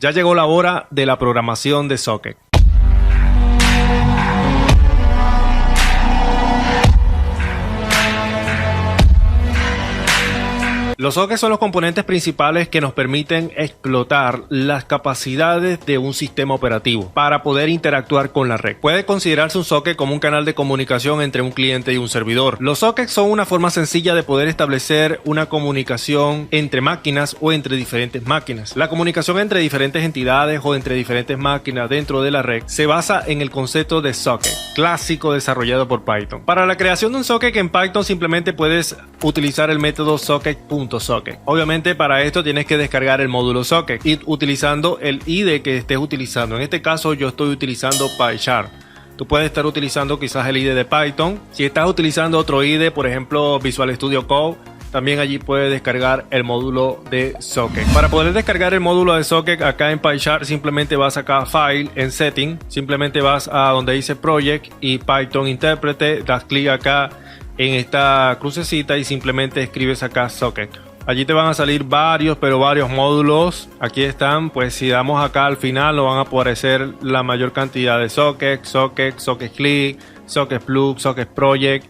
Ya llegó la hora de la programación de socket. Los sockets son los componentes principales que nos permiten explotar las capacidades de un sistema operativo para poder interactuar con la red. Puede considerarse un socket como un canal de comunicación entre un cliente y un servidor. Los sockets son una forma sencilla de poder establecer una comunicación entre máquinas o entre diferentes máquinas. La comunicación entre diferentes entidades o entre diferentes máquinas dentro de la red se basa en el concepto de socket, clásico desarrollado por Python. Para la creación de un socket en Python simplemente puedes utilizar el método socket.socket. Obviamente para esto tienes que descargar el módulo socket y utilizando el IDE que estés utilizando. En este caso yo estoy utilizando PyCharm. Tú puedes estar utilizando quizás el IDE de Python. Si estás utilizando otro IDE, por ejemplo Visual Studio Code, también allí puedes descargar el módulo de socket. Para poder descargar el módulo de socket acá en PyCharm, simplemente vas acá a File, en Setting, simplemente vas a donde dice Project y Python Interprete, das clic acá en esta crucecita y simplemente escribes acá socket. Allí te van a salir varios módulos. Aquí están, pues si damos acá al final nos van a aparecer la mayor cantidad de socket click, socket plug, socket project.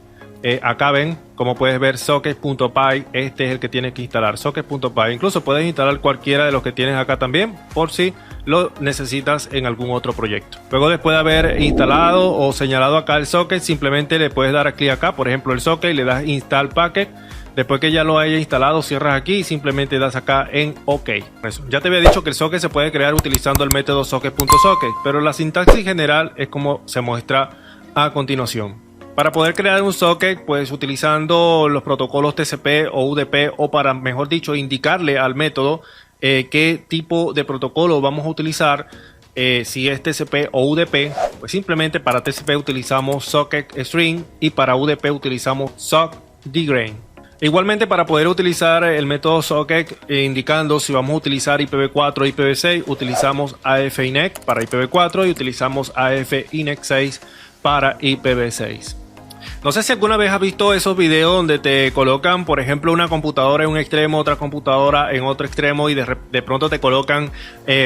Acá ven, como puedes ver, socket.py, este es el que tienes que instalar, socket.py. Incluso puedes instalar cualquiera de los que tienes acá también, por si lo necesitas en algún otro proyecto. Luego, después de haber instalado o señalado acá el socket, simplemente le puedes dar clic acá, por ejemplo el socket, y le das install packet. Después que ya lo hayas instalado, cierras aquí y simplemente das acá en OK. Eso. Ya te había dicho que el socket se puede crear utilizando el método socket.socket, pero la sintaxis general es como se muestra a continuación. Para poder crear un socket, pues utilizando los protocolos TCP o UDP, o para mejor dicho indicarle al método qué tipo de protocolo vamos a utilizar, si es TCP o UDP, pues simplemente para TCP utilizamos socket string y para UDP utilizamos sockdgrain. Igualmente, para poder utilizar el método socket, indicando si vamos a utilizar IPv4 o IPv6, utilizamos AF-INET para IPv4 y utilizamos AF-INET6 para IPv6. No sé si alguna vez has visto esos videos donde te colocan, por ejemplo, una computadora en un extremo, otra computadora en otro extremo, y de pronto te colocan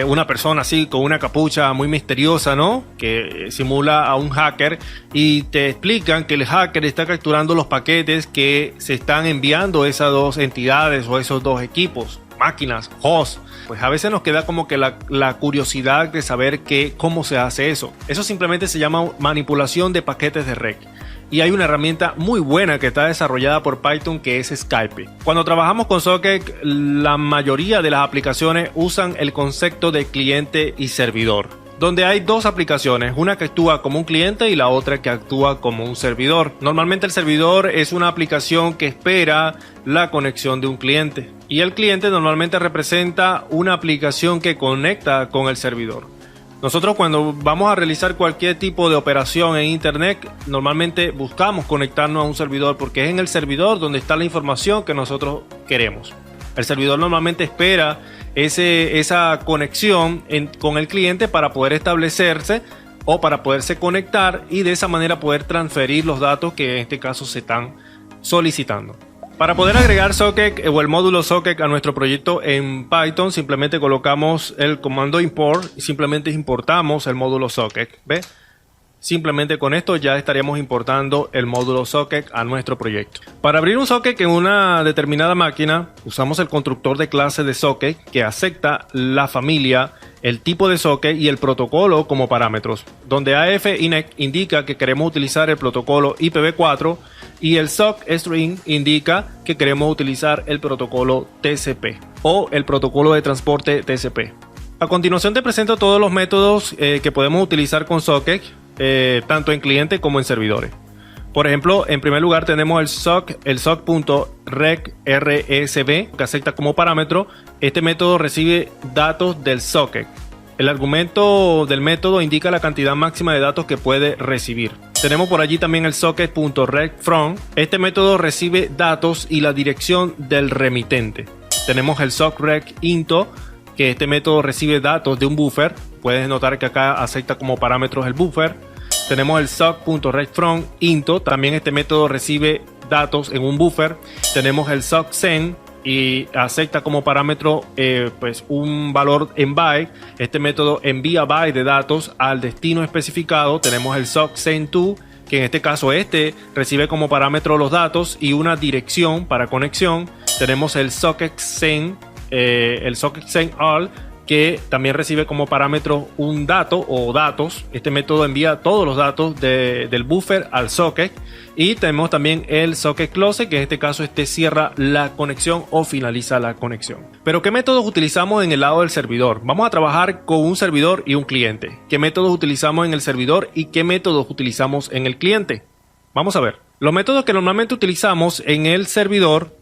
una persona así con una capucha muy misteriosa, ¿no? Que simula a un hacker, y te explican que el hacker está capturando los paquetes que se están enviando esas dos entidades o esos dos equipos, máquinas, hosts. Pues a veces nos queda como que la curiosidad de saber cómo se hace eso. Eso simplemente se llama manipulación de paquetes de red. Y hay una herramienta muy buena que está desarrollada por Python, que es Skype. Cuando trabajamos con socket, la mayoría de las aplicaciones usan el concepto de cliente y servidor, donde hay dos aplicaciones, una que actúa como un cliente y la otra que actúa como un servidor. Normalmente el servidor es una aplicación que espera la conexión de un cliente, y el cliente normalmente representa una aplicación que conecta con el servidor. Nosotros, cuando vamos a realizar cualquier tipo de operación en internet, normalmente buscamos conectarnos a un servidor, porque es en el servidor donde está la información que nosotros queremos. El servidor normalmente espera esa conexión con el cliente para poder establecerse o para poderse conectar, y de esa manera poder transferir los datos que en este caso se están solicitando. Para poder agregar socket o el módulo socket a nuestro proyecto en Python, simplemente colocamos el comando import y simplemente importamos el módulo socket. ¿Ve? Simplemente con esto ya estaríamos importando el módulo socket a nuestro proyecto. Para abrir un socket en una determinada máquina, usamos el constructor de clase de socket, que acepta la familia, el tipo de socket y el protocolo como parámetros, donde AF-INET indica que queremos utilizar el protocolo IPv4 y el sockstring indica que queremos utilizar el protocolo TCP o el protocolo de transporte TCP. A continuación te presento todos los métodos que podemos utilizar con socket, tanto en cliente como en servidores. Por ejemplo, en primer lugar tenemos el sock.recrsb, que acepta como parámetro. Este método recibe datos del socket. El argumento del método indica la cantidad máxima de datos que puede recibir. Tenemos por allí también el socket.readFrom. Este método recibe datos y la dirección del remitente. Tenemos el sockrecinto, que este método recibe datos de un buffer. Puedes notar que acá acepta como parámetros el buffer. Tenemos el sock.readFromInto. También este método recibe datos en un buffer. Tenemos el sockSend, y acepta como parámetro pues un valor en byte. Este método envía byte de datos al destino especificado. Tenemos el sock send to, que en este caso recibe como parámetro los datos y una dirección para conexión. Tenemos el socket send all, que también recibe como parámetro un dato o datos. Este método envía todos los datos del buffer al socket. Y tenemos también el socket close, que en este caso cierra la conexión o finaliza la conexión. Pero ¿qué métodos utilizamos en el lado del servidor? Vamos a trabajar con un servidor y un cliente. ¿Qué métodos utilizamos en el servidor y qué métodos utilizamos en el cliente? Vamos a ver. Los métodos que normalmente utilizamos en el servidor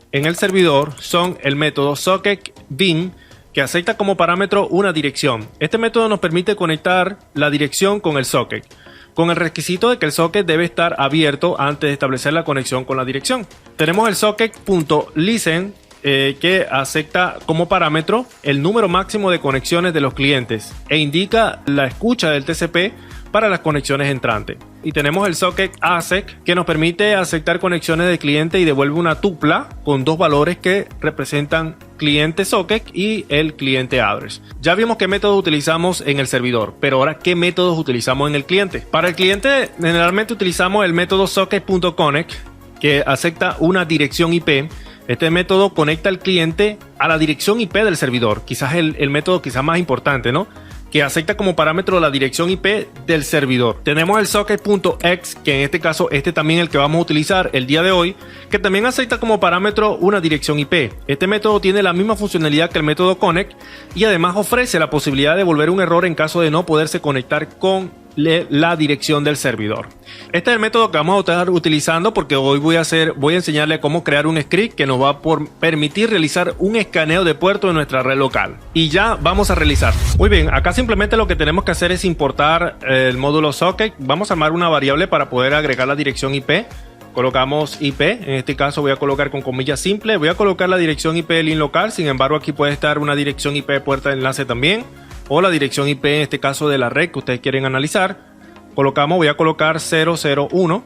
son el método socket bin, que acepta como parámetro una dirección. Este método nos permite conectar la dirección con el socket, con el requisito de que el socket debe estar abierto antes de establecer la conexión con la dirección. Tenemos el socket.listen, que acepta como parámetro el número máximo de conexiones de los clientes e indica la escucha del TCP para las conexiones entrantes. Y tenemos el socket ASEC, que nos permite aceptar conexiones de cliente y devuelve una tupla con dos valores que representan cliente socket y el cliente address. Ya vimos qué métodos utilizamos en el servidor, pero ahora qué métodos utilizamos en el cliente. Para el cliente generalmente utilizamos el método socket.connect, que acepta una dirección IP. Este método conecta al cliente a la dirección IP del servidor. Quizás el método más importante, ¿no? Que acepta como parámetro la dirección IP del servidor. Tenemos el socket.x, que en este caso también el que vamos a utilizar el día de hoy, que también acepta como parámetro una dirección IP. Este método tiene la misma funcionalidad que el método connect y además ofrece la posibilidad de devolver un error en caso de no poderse conectar con la dirección del servidor. Este es el método que vamos a estar utilizando porque hoy voy a enseñarle cómo crear un script que nos va a permitir realizar un escaneo de puertos en nuestra red local. Y ya vamos a realizar. Muy bien, acá simplemente lo que tenemos que hacer es importar el módulo socket. Vamos a armar una variable para poder agregar la dirección IP. Colocamos IP, en este caso voy a colocar con comillas simples. Voy a colocar la dirección IP del link local, sin embargo aquí puede estar una dirección IP de puerta de enlace también, o la dirección IP en este caso de la red que ustedes quieren analizar. Voy a colocar 001,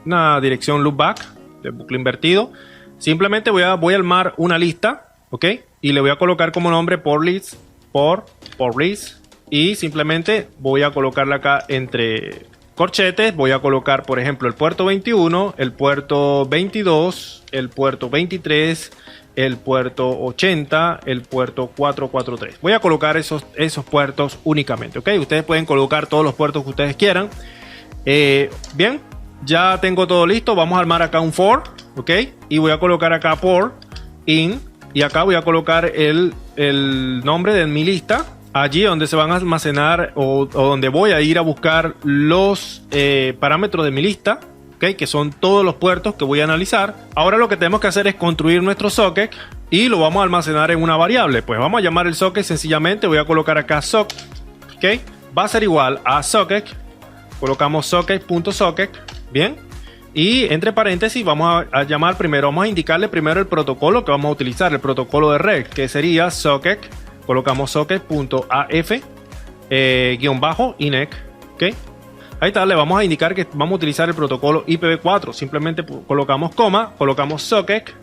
una dirección loopback de bucle invertido. Simplemente voy a armar una lista, ¿ok? Y le voy a colocar como nombre por list, y simplemente voy a colocarla acá entre corchetes. Voy a colocar, por ejemplo, el puerto 21, el puerto 22, el puerto 23, el puerto 80, el puerto 443. Voy a colocar esos puertos únicamente, ¿ok? Ustedes pueden colocar todos los puertos que ustedes quieran. Bien, ya tengo todo listo. Vamos a armar acá un for, ¿ok? Y voy a colocar acá por in, y acá voy a colocar el nombre de mi lista, allí donde se van a almacenar o donde voy a ir a buscar los parámetros de mi lista, ¿okay? Que son todos los puertos que voy a analizar. Ahora lo que tenemos que hacer es construir nuestro socket y lo vamos a almacenar en una variable. Pues vamos a llamar el socket sencillamente. Voy a colocar acá socket, ¿okay? Va a ser igual a socket. Colocamos socket.socket, bien. Y entre paréntesis vamos a llamar primero, vamos a indicarle primero el protocolo que vamos a utilizar, el protocolo de red, que sería socket. Colocamos socket.af -inec, ¿ok? Ahí está, le vamos a indicar que vamos a utilizar el protocolo IPv4. Simplemente colocamos coma, colocamos socket,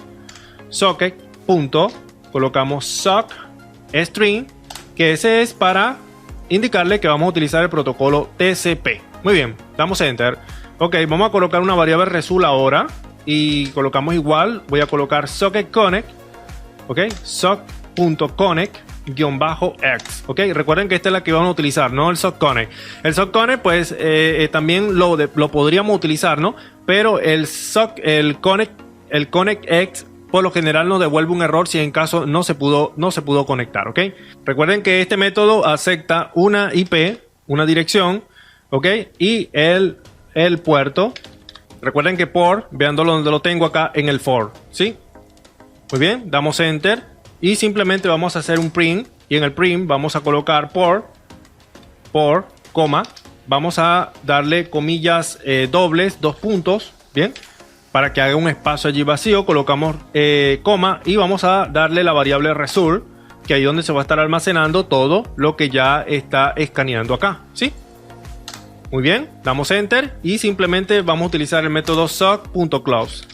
colocamos sock string, que ese es para indicarle que vamos a utilizar el protocolo TCP. Muy bien, damos enter. Ok, vamos a colocar una variable result ahora y colocamos igual. Voy a colocar socket connect, ok, sock.connect -x, ok. Recuerden que esta es la que vamos a utilizar, no el sock connect. El sock connect pues también lo podríamos utilizar, ¿no? Pero el connect x por lo general nos devuelve un error si en caso no se pudo conectar, ok. Recuerden que este método acepta una IP, una dirección, ok, y el puerto. Recuerden que por, vean donde lo tengo acá en el for, ¿sí? Muy bien, damos enter. Y simplemente vamos a hacer un print. Y en el print vamos a colocar por, coma. Vamos a darle comillas dobles, 2 puntos. Bien. Para que haga un espacio allí vacío. Colocamos coma. Y vamos a darle la variable result. Que ahí donde se va a estar almacenando todo lo que ya está escaneando acá. ¿Sí? Muy bien. Damos enter. Y simplemente vamos a utilizar el método sock.close.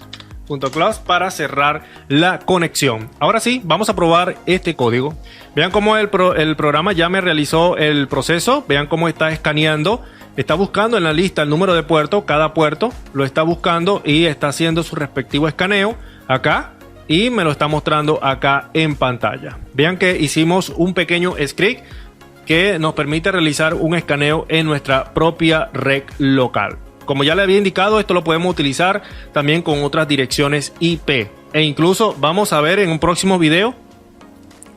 .close para cerrar la conexión. Ahora sí, vamos a probar este código. Vean cómo el programa ya me realizó el proceso. Vean cómo está escaneando. Está buscando en la lista el número de puerto. Cada puerto lo está buscando y está haciendo su respectivo escaneo acá. Y me lo está mostrando acá en pantalla. Vean que hicimos un pequeño script que nos permite realizar un escaneo en nuestra propia red local. Como ya le había indicado, esto lo podemos utilizar también con otras direcciones IP. E incluso vamos a ver en un próximo video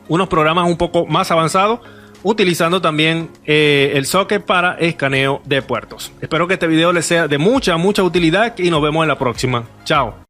unos programas un poco más avanzados utilizando también el socket para escaneo de puertos. Espero que este video les sea de mucha utilidad y nos vemos en la próxima. Chao.